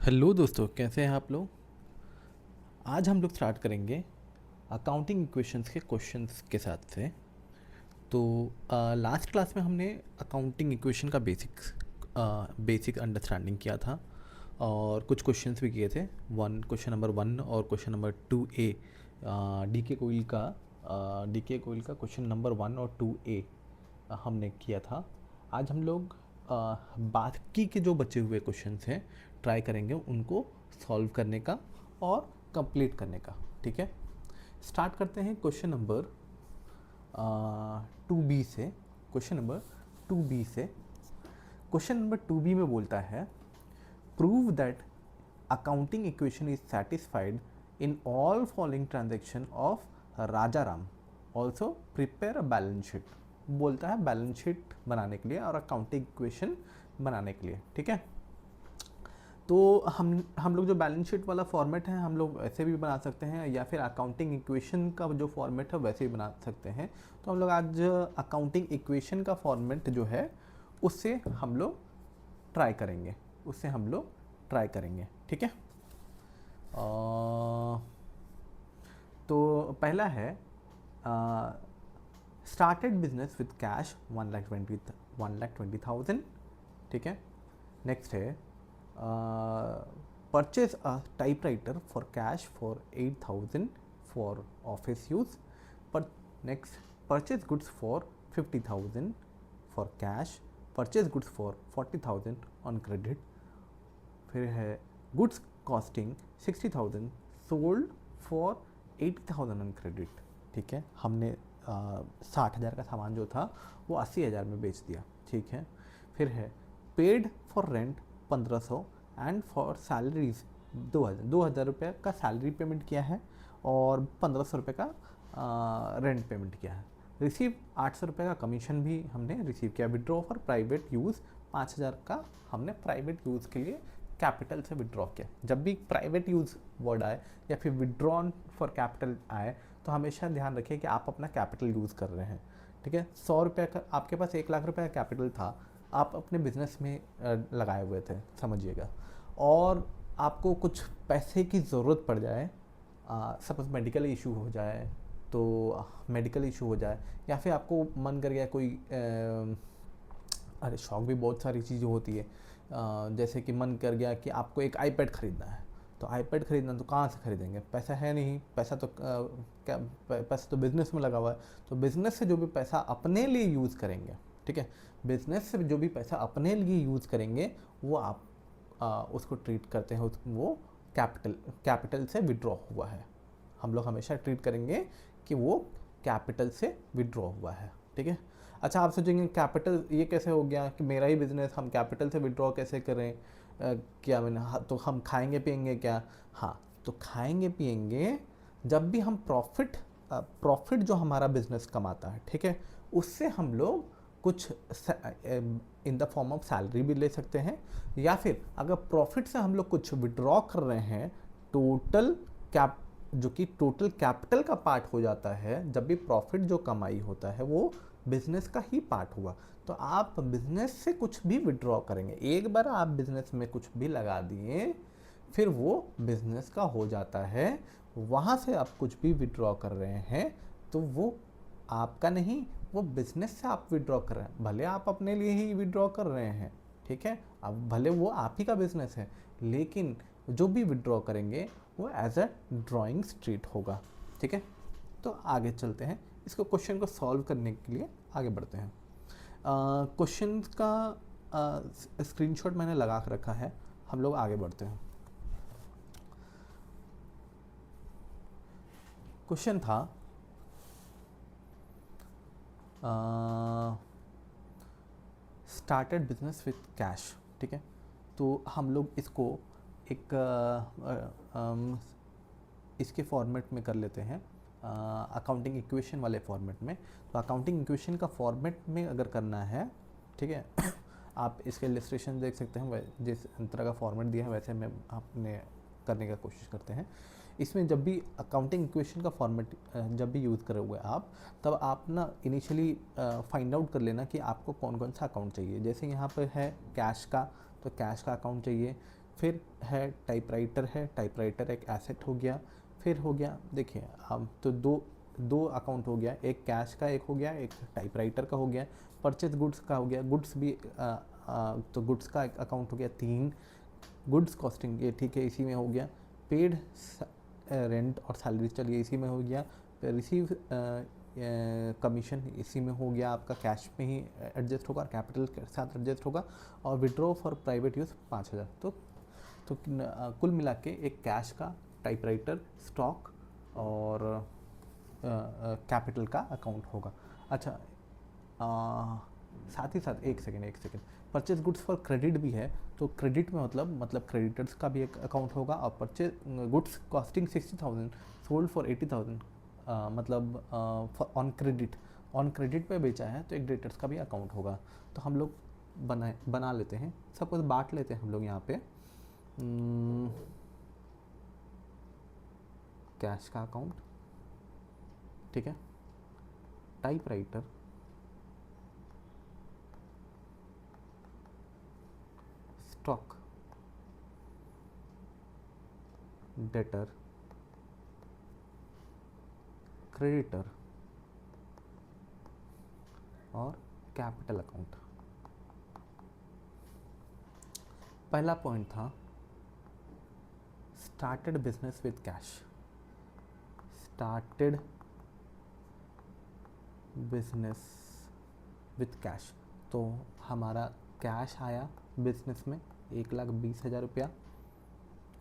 Hello दोस्तों, कैसे हैं आप लोग। आज हम लोग स्टार्ट करेंगे अकाउंटिंग इक्वेशंस के क्वेश्चंस के साथ से। तो लास्ट क्लास में हमने अकाउंटिंग इक्वेशन का बेसिक अंडरस्टैंडिंग किया था और कुछ क्वेश्चंस भी किए थे। क्वेश्चन नंबर 1 और क्वेश्चन नंबर 2A डी के कोयल का क्वेश्चन नंबर 1 और 2A हमने किया था। आज हम लोग बाकी के जो बचे हुए क्वेश्चंस हैं ट्राई करेंगे उनको सॉल्व करने का और कंप्लीट करने का। ठीक है, स्टार्ट करते हैं क्वेश्चन नंबर 2B से। क्वेश्चन नंबर 2B से क्वेश्चन नंबर 2B में बोलता है, prove that accounting equation is satisfied in all following transaction of Raja Ram, also prepare a balance sheet. बोलता है बैलेंस शीट बनाने के लिए और अकाउंटिंग इक्वेशन बनाने के लिए। ठीक है, तो हम लोग जो बैलेंस शीट वाला फॉर्मेट है हम लोग ऐसे भी बना सकते हैं या फिर अकाउंटिंग इक्वेशन का जो फॉर्मेट है वैसे भी बना सकते हैं। तो हम लोग आज अकाउंटिंग इक्वेशन का फॉर्मेट जो है उससे हम लोग ट्राई करेंगे। ठीक है, तो पहला है स्टार्टेड बिजनेस विद कैश 1,20,000। ठीक है, नेक्स्ट है purchase a typewriter for cash for 8,000 for office use. पर next purchase goods for 50,000 for cash, purchase goods for 40,000 on credit. फिर है goods costing 60,000 sold for 80,000 on credit. ठीक है, हमने 60,000 का सामान जो था वो 80,000 में बेच दिया। ठीक है, फिर है paid for rent 1,500 and for salaries 2,000 रुपये का सैलरी पेमेंट किया है और 1,500 रुपये का रेंट पेमेंट किया है। रिसीव 800 रुपये का कमीशन भी हमने रिसीव किया। विड्रॉ फॉर प्राइवेट यूज़ 5,000 का हमने प्राइवेट यूज़ के लिए कैपिटल से विड्रॉ किया। जब भी प्राइवेट यूज़ वर्ड आए या फिर विड्रॉन फॉर कैपिटल आए तो हमेशा ध्यान रखिए कि आप अपना कैपिटल यूज़ कर रहे हैं। ठीक है, 100 रुपये का आपके पास 1,00,000 रुपये का कैपिटल था, आप अपने बिजनेस में लगाए हुए थे समझिएगा, और आपको कुछ पैसे की ज़रूरत पड़ जाए, सपोज मेडिकल इशू हो जाए तो मेडिकल इशू हो जाए, या फिर आपको मन कर गया कोई अरे शौक भी बहुत सारी चीज़ें होती है, जैसे कि मन कर गया कि आपको एक आईपैड ख़रीदना है। तो आईपैड ख़रीदना तो कहाँ से खरीदेंगे, पैसा है नहीं, पैसा तो बिज़नेस में लगा हुआ है। तो बिज़नेस से जो भी पैसा अपने लिए यूज़ करेंगे, ठीक है, बिज़नेस से जो भी पैसा अपने लिए यूज़ करेंगे वो आप उसको ट्रीट करते हैं, वो कैपिटल से विड्रॉ हुआ है। हम लोग हमेशा ट्रीट करेंगे कि वो कैपिटल से विड्रॉ हुआ है। ठीक है, अच्छा आप सोचेंगे कैपिटल ये कैसे हो गया कि मेरा ही बिजनेस हम कैपिटल से विड्रॉ कैसे करें, क्या मैंने तो हम खाएंगे पिएंगे क्या। हाँ, तो खाएंगे पिएंगे जब भी हम प्रॉफिट जो हमारा बिजनेस कमाता है, ठीक है, उससे हम लोग कुछ in the form of salary भी ले सकते हैं, या फिर अगर प्रॉफिट से हम लोग कुछ विड्रॉ कर रहे हैं जो कि टोटल कैपिटल का पार्ट हो जाता है। जब भी प्रॉफिट जो कमाई होता है वो बिजनेस का ही पार्ट हुआ, तो आप बिजनेस से कुछ भी विड्रॉ करेंगे। एक बार आप बिजनेस में कुछ भी लगा दिए फिर वो बिजनेस का हो जाता है। वहाँ से आप कुछ भी विड्रॉ कर रहे हैं तो वो आपका नहीं, वो बिजनेस से आप विड्रॉ कर रहे हैं। भले आप अपने लिए ही विड्रॉ कर रहे हैं, ठीक है, अब भले वो आप ही का बिजनेस है, लेकिन जो भी विड्रॉ करेंगे वो एज अ ड्राइंग्स ट्रीट होगा। ठीक है, तो आगे चलते हैं, इसको क्वेश्चन को सॉल्व करने के लिए आगे बढ़ते हैं। क्वेश्चन का स्क्रीनशॉट मैंने लगा कर रखा है, हम लोग आगे बढ़ते हैं। क्वेश्चन था स्टार्टेड बिजनेस विथ कैश। ठीक है, तो हम लोग इसको एक इसके फॉर्मेट में कर लेते हैं, अकाउंटिंग इक्वेशन वाले फॉर्मेट में। तो अकाउंटिंग इक्वेशन का फॉर्मेट में अगर करना है, ठीक है, आप इसके इलस्ट्रेशन देख सकते हैं, जिस तरह का फॉर्मेट दिया है वैसे में आपने करने का कोशिश करते हैं। इसमें जब भी अकाउंटिंग इक्वेशन का फॉर्मेट जब भी यूज़ करोगे आप, तब आप ना इनिशियली फाइंड आउट कर लेना कि आपको कौन कौन सा अकाउंट चाहिए। जैसे यहाँ पर है कैश का, तो कैश का अकाउंट चाहिए। फिर है टाइपराइटर एक एसेट हो गया। फिर हो गया, देखिए हम तो दो अकाउंट हो गया, एक कैश का एक हो गया, एक टाइपराइटर का हो गया। परचेज गुड्स का हो गया, गुड्स भी तो गुड्स का एक अकाउंट हो गया। 3 गुड्स कॉस्टिंग, ये ठीक है, इसी में हो गया। पेड रेंट और सैलरी, चलिए इसी में हो गया। रिसीव कमीशन, इसी में हो गया, आपका कैश में ही एडजस्ट होगा और कैपिटल के साथ एडजस्ट होगा। और विड्रॉ फॉर प्राइवेट यूज़ 5000। तो कुल मिला के एक कैश का, टाइपराइटर, स्टॉक और कैपिटल का अकाउंट होगा। अच्छा, साथ ही साथ एक second, purchase goods for credit भी है। तो क्रेडिट में मतलब क्रेडिटर्स का भी एक अकाउंट होगा। और purchase goods costing 60,000 sold for 80,000, मतलब ऑन क्रेडिट पे बेचा है तो एक डेटर्स का भी अकाउंट होगा। तो हम लोग बना लेते हैं, सब कुछ बांट लेते हैं हम लोग यहाँ पे। कैश का अकाउंट, ठीक है, टाइपराइटर, स्टॉक, डेटर, क्रेडिटर और कैपिटल अकाउंट। पहला पॉइंट था started business with cash. Started business with cash, तो हमारा कैश आया बिजनेस में 1,20,000 रुपया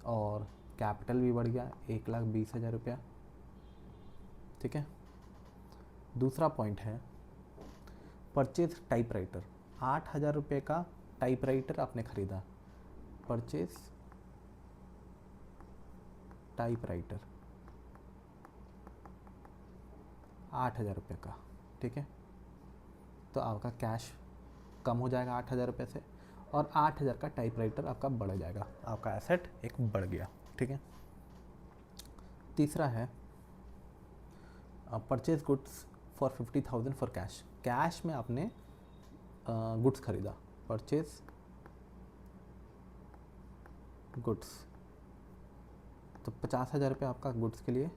और कैपिटल भी बढ़ गया 1,20,000 रुपया, ठीक है। दूसरा पॉइंट है परचेज टाइपराइटर, 8,000 रुपये का टाइपराइटर आपने खरीदा। परचेज टाइपराइटर 8,000 रुपये का, ठीक है। तो आपका कैश कम हो जाएगा 8,000 रुपये से और 8,000 का टाइपराइटर आपका बढ़ जाएगा, आपका एसेट एक बढ़ गया, ठीक है। तीसरा है purchase goods for 50,000 for cash. Cash में आपने गुड्स खरीदा, परचेज गुड्स, तो 50,000 रुपये आपका गुड्स के लिए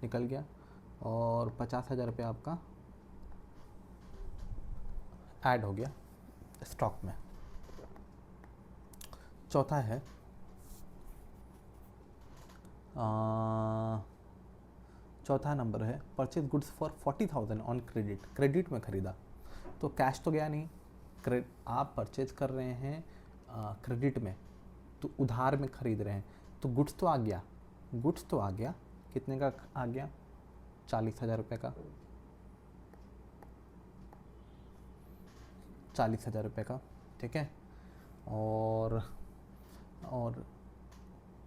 निकल गया और 50,000 रुपये आपका ऐड हो गया स्टॉक में। चौथा है चौथा नंबर है purchase goods for 40,000 on credit. Credit में ख़रीदा, तो कैश तो गया नहीं, आप परचेज कर रहे हैं क्रेडिट में, तो उधार में ख़रीद रहे हैं, तो गुड्स तो आ गया, कितने का आ गया? 40,000 रुपये का, 40,000 रुपये का, ठीक है। और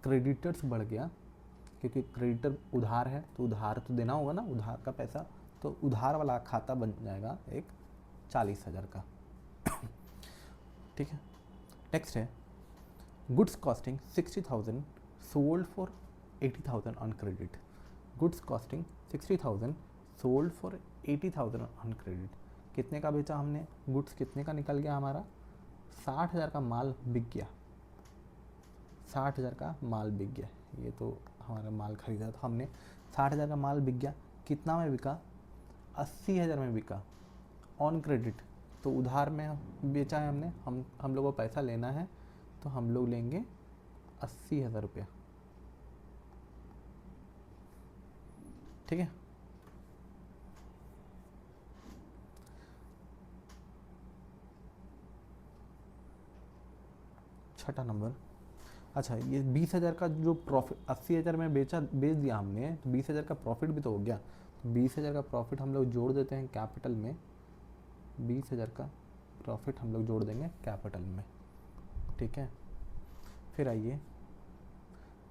क्रेडिटर्स बढ़ गया क्योंकि क्रेडिटर उधार है तो उधार तो देना होगा ना, उधार का पैसा, तो उधार वाला खाता बन जाएगा एक 40,000 का, ठीक है। नेक्स्ट है goods costing 60,000 sold for 80,000 on credit. Goods costing 60,000 sold for 80,000 on credit. कितने का बेचा हमने? गुड्स कितने का निकल गया हमारा? 60,000 का माल बिक गया, 60,000 का माल बिक गया। ये तो हमारा माल खरीदा था हमने, 60,000 का माल बिक गया। कितना में बिका? 80,000 में बिका ऑन क्रेडिट, तो उधार में बेचा है हमने, हम लोगों को पैसा लेना है तो हम लोग लेंगे 80,000 रुपया, ठीक है। छठा नंबर, अच्छा ये 20,000 का जो प्रॉफिट 80,000 में बेच दिया हमने, तो 20,000 का प्रॉफिट भी तो हो गया। तो 20,000 का प्रॉफिट हम लोग जोड़ देते हैं कैपिटल में, 20,000 का प्रॉफिट हम लोग जोड़ देंगे कैपिटल में, ठीक है। फिर आइए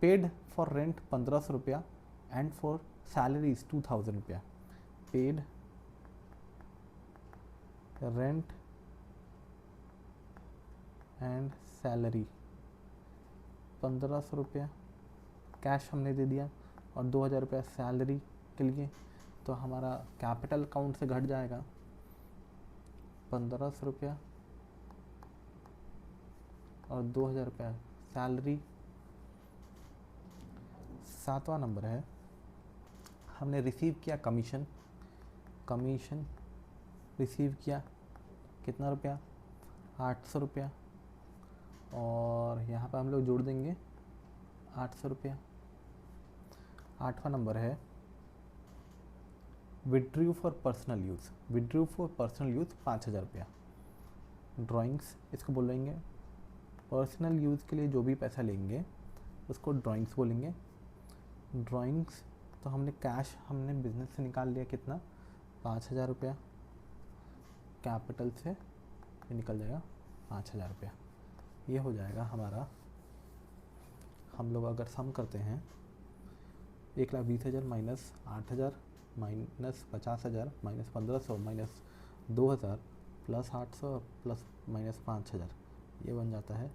पेड फॉर रेंट 1,500 रुपया एंड फॉर सैलरीज 2,000 रुपया। पेड रेंट एंड सैलरी 1,500 रुपया कैश हमने दे दिया और 2,000 रुपया सैलरी के लिए, तो हमारा कैपिटल अकाउंट से घट जाएगा 1,500 रुपया और 2,000 रुपया सैलरी। 7वां नंबर है, हमने रिसीव किया कमीशन। कमीशन रिसीव किया कितना रुपया, 800 रुपया, और यहाँ पर हम लोग जोड़ देंगे 800 रुपया। 8वां नंबर है withdrew for personal use. Withdrew for personal use 5000 रुपया। ड्राइंग्स इसको बोलेंगे, पर्सनल यूज़ के लिए जो भी पैसा लेंगे उसको ड्राइंग्स बोलेंगे। ड्राइंग्स तो हमने कैश हमने बिजनेस से निकाल लिया कितना, 5000 रुपया। कैपिटल से ये निकल जाएगा 5000 रुपया। ये हो जाएगा हमारा, हम लोग अगर सम करते हैं 1,20,000 minus 8,000 minus 50,000 minus 1,500 minus 2,000 plus 800 plus minus 5,000, ये बन जाता है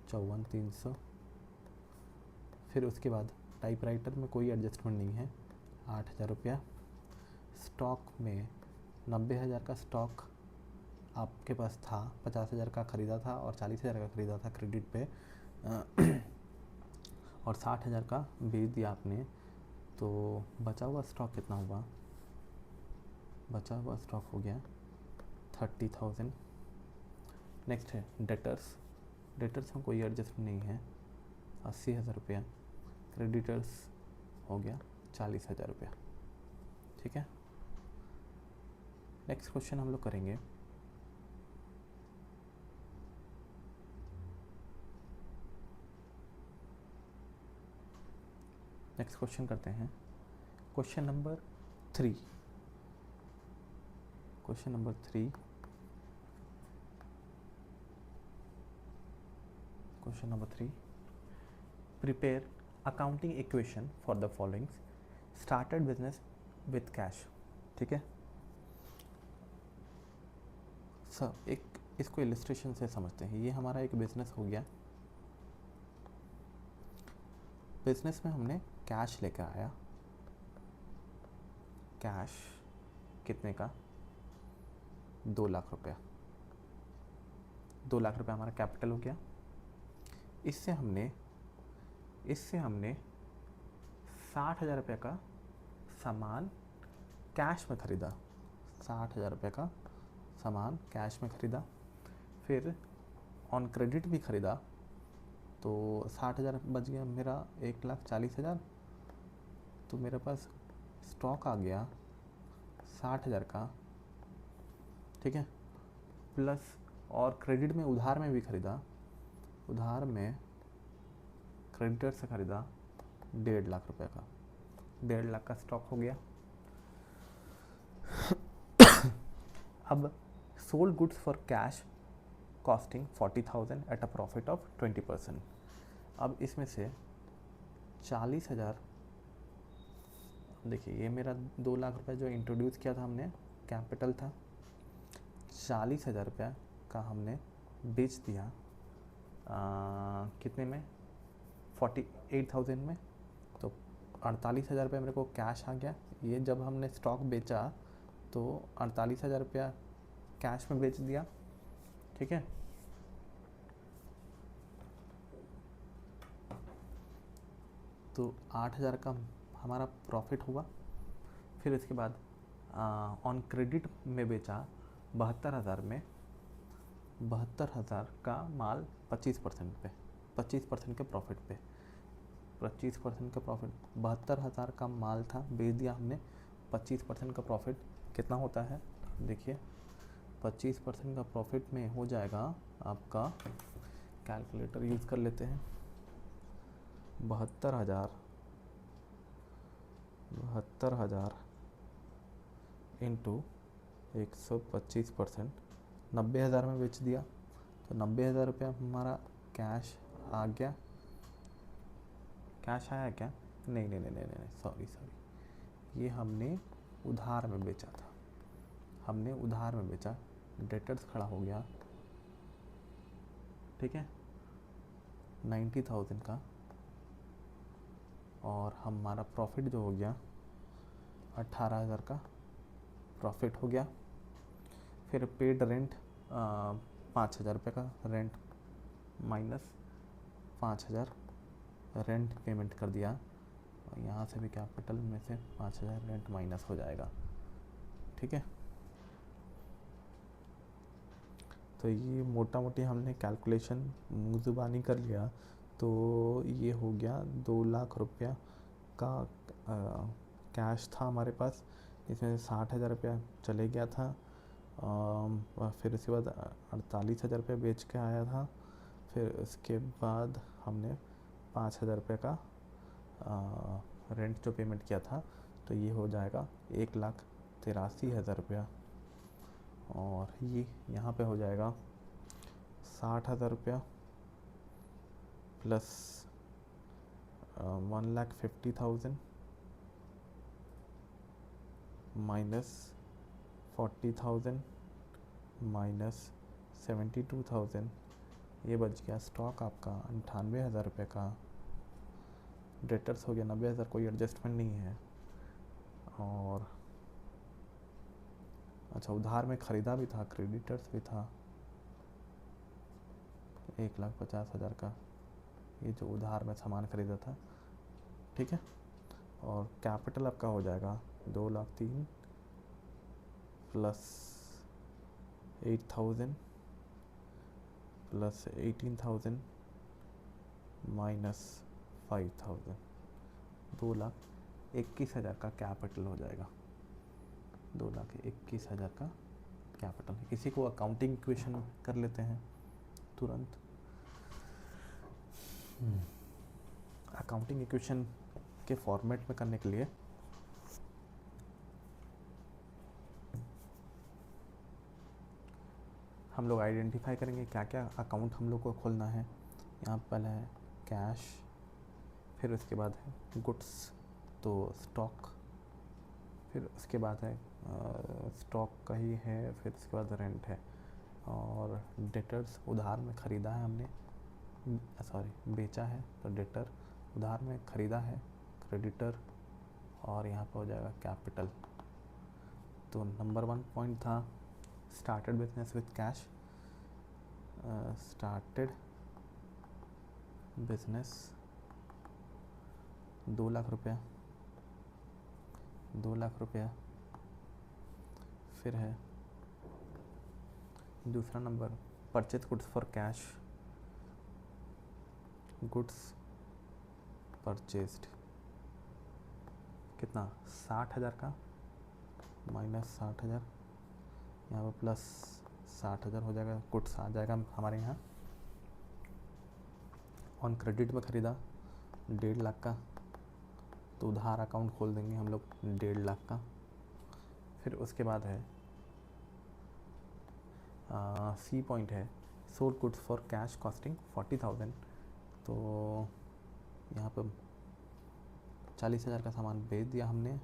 54,300। फिर उसके बाद टाइपराइटर में कोई एडजस्टमेंट नहीं है, 8,000 रुपया। स्टॉक में 90,000 का स्टॉक आपके पास था, 50,000 का ख़रीदा था और 40,000 का ख़रीदा था क्रेडिट पे, और 60,000 का बेच दिया आपने, तो बचा हुआ स्टॉक कितना हुआ, बचा हुआ स्टॉक हो गया 30,000। नेक्स्ट है डेटर्स। डेटर्स में कोई एडजस्टमेंट नहीं है, 80,000 रुपया। क्रेडिटर्स हो गया 40,000 रुपया। ठीक है, नेक्स्ट क्वेश्चन हम लोग करेंगे नेक्स्ट क्वेश्चन करते हैं question number 3। Question number 3, question number 3, prepare accounting equation for the following. Started business with cash. ठीक है सर, एक इसको इलिस्ट्रेशन से समझते हैं। ये हमारा एक बिजनेस हो गया, बिजनेस में हमने कैश लेकर आया। कैश कितने का, 2 लाख रुपया। 2 लाख रुपया हमारा कैपिटल हो गया। इससे हमने 60,000 रुपये का सामान कैश में ख़रीदा। 60,000 रुपये का सामान कैश में ख़रीदा। फिर ऑन क्रेडिट भी ख़रीदा, तो 60,000 बच गया मेरा 1,40,000। तो मेरे पास स्टॉक आ गया 60,000 का। ठीक है, प्लस और क्रेडिट में उधार में भी ख़रीदा, उधार में क्रेडिटर से ख़रीदा 1.5 लाख रुपए का। 1.5 लाख का स्टॉक हो गया। अब sold goods for cash costing 40,000 at a profit of 20%। अब इसमें से 40,000, देखिए ये मेरा 2 लाख रुपए जो इंट्रोड्यूस किया था हमने, कैपिटल था। 40,000 रुपया का हमने बेच दिया कितने में, 48,000 में। तो 48,000 रुपये मेरे को कैश आ गया। ये जब हमने स्टॉक बेचा तो 48,000 रुपया कैश में बेच दिया। ठीक है, तो 8,000 का हमारा प्रॉफिट हुआ। फिर इसके बाद ऑन क्रेडिट में बेचा 72,000 में। 72,000 का माल 25% पे, 25% के प्रॉफिट पे, 25% का प्रॉफिट। 72,000 का माल था, बेच दिया हमने। 25% का प्रॉफिट कितना होता है, देखिए 25% का प्रॉफिट में हो जाएगा आपका, कैलकुलेटर यूज़ कर लेते हैं, 72,000 इंटू 125%, 90,000 में बेच दिया। तो 90,000 रुपया हमारा कैश आ गया। कैश आया क्या, नहीं, सॉरी, ये हमने उधार में बेचा था, हमने उधार में बेचा। डेटर्स खड़ा हो गया। ठीक है, 90,000 का, और हमारा प्रॉफिट जो हो गया 18,000 का प्रॉफिट हो गया। फिर पेड रेंट 5,000 रुपये का रेंट माइनस 5,000 रेंट पेमेंट कर दिया, और यहाँ से भी कैपिटल में से 5,000 रेंट माइनस हो जाएगा। ठीक है, तो ये मोटा मोटी हमने कैलकुलेशन मुँह ज़ुबानी कर लिया। तो ये हो गया 2 लाख रुपया का कैश था हमारे पास, इसमें 60,000 रुपया चले गया था। फिर उसके बाद 48,000 रुपया बेच के आया था। फिर उसके बाद हमने 5,000 रुपये का रेंट जो पेमेंट किया था, तो ये हो जाएगा 1,83,000 रुपया। और ये यहाँ पे हो जाएगा 60,000 रुपया प्लस 1,50,000 माइनस 40,000 माइनस 72,000, ये बच गया स्टॉक आपका 98,000 रुपये का। डेटर्स हो गया 90,000, कोई एडजस्टमेंट नहीं है। और अच्छा, उधार में ख़रीदा भी था, क्रेडिटर्स भी था 1,50,000 का, ये जो उधार में सामान ख़रीदा था। ठीक है, और कैपिटल आपका हो जाएगा 2,03,000 प्लस 8,000 प्लस 18,000 माइनस 5,000, 2,21,000 का कैपिटल हो जाएगा। 2,21,000 का कैपिटल। इसी को अकाउंटिंग इक्वेशन कर लेते हैं तुरंत। अकाउंटिंग इक्वेशन के फॉर्मेट में करने के लिए हम लोग आइडेंटिफाई करेंगे क्या क्या अकाउंट हम लोग को खोलना है। यहाँ पहले है कैश, फिर उसके बाद है गुड्स, तो स्टॉक, फिर उसके बाद है स्टॉक का ही है, फिर उसके बाद रेंट है, और डेटर्स उधार में ख़रीदा है हमने, बेचा है, तो डेटर उधार में ख़रीदा है, क्रेडिटर, और यहाँ पर हो जाएगा कैपिटल। तो नंबर 1 पॉइंट था started business with cash. Started business 2 lakh रुपया, 2 लाख रुपया। फिर है दूसरा number purchase goods for cash, goods purchased कितना 60,000 का माइनस 60,000, यहाँ पर प्लस 60,000 हो जाएगा, गुड्स आ जाएगा हमारे यहाँ। ऑन क्रेडिट में ख़रीदा 1.5 लाख का, तो उधार अकाउंट खोल देंगे हम लोग 1.5 लाख का। फिर उसके बाद है सी पॉइंट है sold goods for cash costing 40,000, तो यहाँ पर 40,000 का सामान बेच दिया हमने,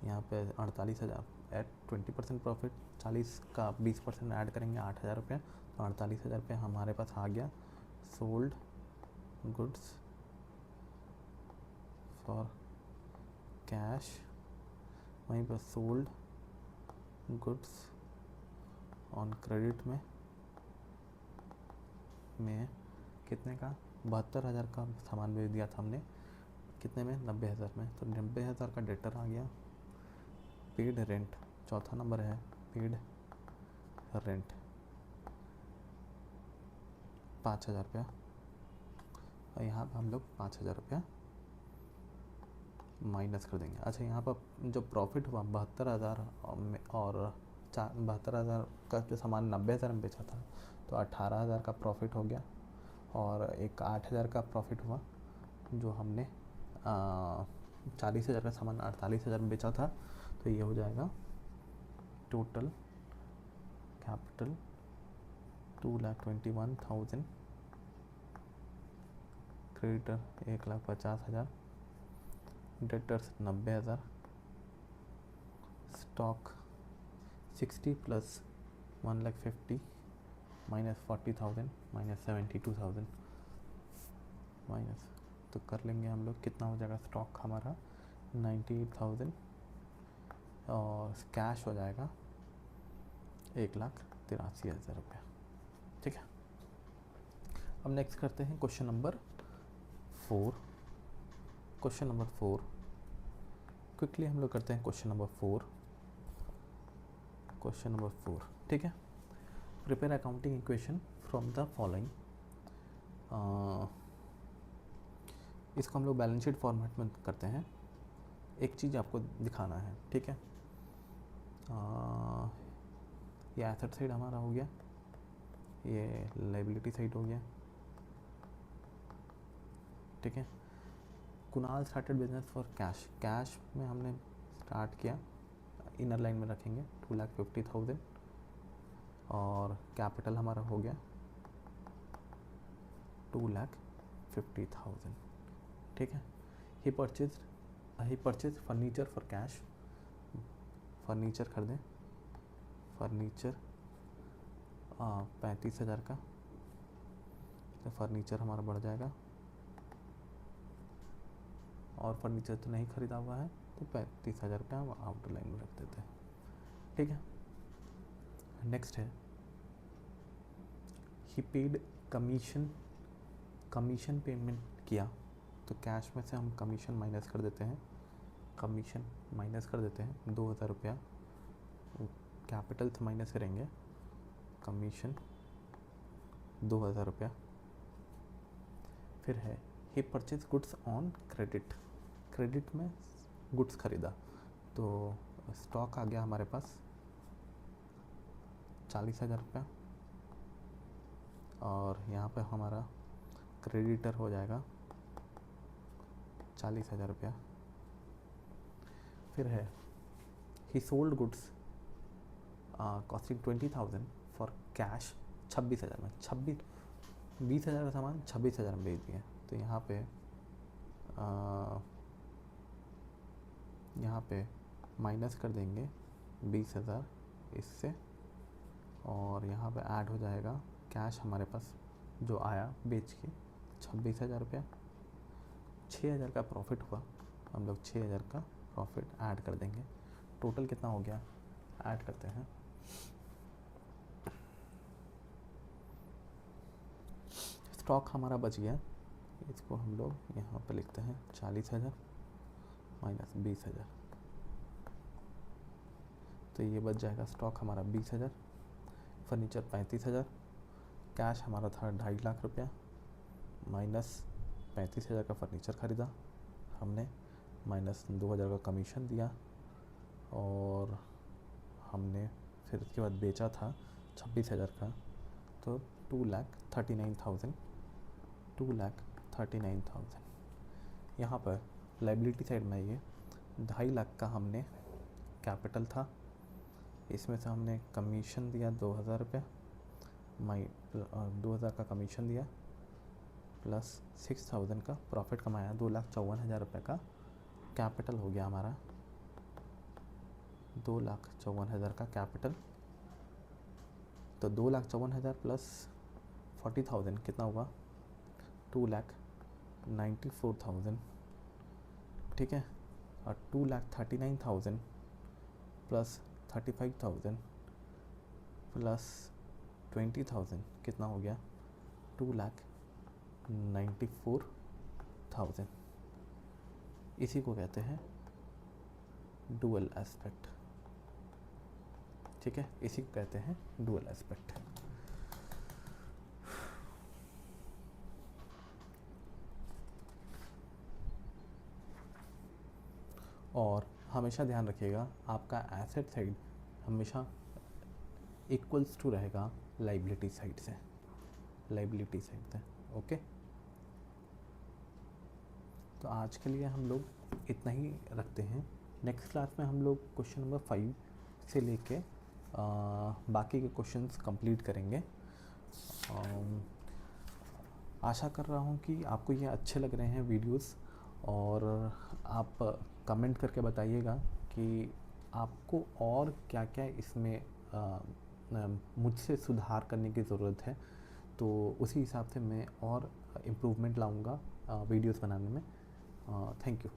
यहाँ पे 48,000 एट 20% प्रॉफिट, 40 का 20% ऐड करेंगे 8,000 रुपये, तो 48,000 रुपये हमारे पास आ गया। सोल्ड गुड्स फॉर कैश, वहीं पर सोल्ड गुड्स ऑन क्रेडिट में कितने का 72,000 का सामान बेच दिया था हमने, कितने में 90,000 में, तो 90,000 का डेटर आ गया। पेड रेंट चौथा नंबर है, पेड रेंट 5,000 रुपया, और यहाँ पर हम लोग 5,000 रुपया माइनस कर देंगे। अच्छा, यहाँ पर जो प्रॉफिट हुआ 72,000 और 72,000 का जो सामान 90,000 में बेचा था, तो 18,000 का प्रॉफिट हो गया, और एक 8,000 का प्रॉफिट हुआ जो हमने 40,000 का सामान 48,000 में बेचा था, तो ये हो जाएगा total capital 2,21,000, creditor 1,50,000, debtors 90,000, stock 60 plus 1,50,000 minus 40,000 minus 72,000 minus, तो कर लेंगे हम लोग, कितना हो जाएगा स्टॉक हमारा 98,000, और कैश हो जाएगा 1,83,000 रुपये। ठीक है, अब नेक्स्ट करते हैं question number 4, question number 4 quickly हम लोग करते हैं क्वेश्चन नंबर 4। क्वेश्चन नंबर 4 ठीक है। Prepare accounting equation from the following. इसको हम लोग बैलेंस शीट फॉर्मेट में करते हैं। एक चीज़ आपको दिखाना है, ठीक है। ये एसेट साइड हमारा हो गया, ये लायबिलिटी साइड हो गया, ठीक है। Kunal started business for cash, cash में हमने स्टार्ट किया, इनर लाइन में रखेंगे 2,50,000 और कैपिटल हमारा हो गया 2,50,000, ठीक है। ही purchase furniture for cash, furniture खरीदें, फर्नीचर 35,000 का, तो फर्नीचर हमारा बढ़ जाएगा। और फर्नीचर तो नहीं खरीदा हुआ है तो 35,000 का हम आउटर लाइन में रख देते हैं, ठीक है। नेक्स्ट है ही पेड कमीशन पेमेंट किया, तो कैश में से हम कमीशन माइनस कर देते हैं, 2,000 रुपया, कैपिटल से माइनस करेंगे, कमीशन 2,000 रुपया। फिर है ही purchase goods on credit, credit में गुड्स खरीदा, तो स्टॉक आ गया हमारे पास 40,000 रुपया, और यहाँ पे हमारा क्रेडिटर हो जाएगा 40,000 रुपया। फिर है ही sold goods costing 20,000 for cash, 26,000 में, 20,000 का सामान 26,000 में बेच दिया, तो यहाँ पे माइनस कर देंगे 20,000 इससे, और यहाँ पे ऐड हो जाएगा कैश हमारे पास जो आया बेच के 26,000 रुपया, 6,000 का प्रॉफिट हुआ, हम लोग 6,000 का प्रॉफिट ऐड कर देंगे। टोटल कितना हो गया, ऐड करते हैं, स्टॉक हमारा बच गया, इसको हम लोग यहाँ पे लिखते हैं 40,000 माइनस 20,000, तो ये बच जाएगा स्टॉक हमारा 20,000, फर्नीचर 35,000, कैश हमारा था 2.5 लाख रुपया, माइनस 35,000 का फर्नीचर ख़रीदा हमने, माइनस 2,000 का कमीशन दिया, और हमने फिर उसके बाद बेचा था 26,000 का, तो 2,39,000। यहाँ पर लायबिलिटी साइड में ये 2.5 लाख का हमने कैपिटल था, इसमें से हमने कमीशन दिया 2,000 रुपया, 2,000 का कमीशन दिया, प्लस 6,000 का प्रॉफिट कमाया, 2,54,000 रुपये का कैपिटल हो गया हमारा, 2,54,000 का कैपिटल। तो 2,54,000 प्लस 40,000 कितना हुआ, 2,94,000, ठीक है। और 2,39,000 प्लस 35,000 प्लस 20,000 कितना हो गया, 2,94,000। इसी को कहते हैं डुअल एस्पेक्ट, ठीक है, इसी को कहते हैं डुअल एस्पेक्ट। और हमेशा ध्यान रखिएगा आपका एसेट साइड हमेशा इक्वल्स टू रहेगा लायबिलिटी साइड से, ओके। तो आज के लिए हम लोग इतना ही रखते हैं। नेक्स्ट क्लास में हम लोग क्वेश्चन नंबर 5 से लेके बाकी के क्वेश्चंस कंप्लीट करेंगे। आशा कर रहा हूँ कि आपको ये अच्छे लग रहे हैं वीडियोस, और आप कमेंट करके बताइएगा कि आपको और क्या क्या इसमें मुझसे सुधार करने की ज़रूरत है, तो उसी हिसाब से मैं और इम्प्रूवमेंट लाऊंगा वीडियोस बनाने में। Thank you.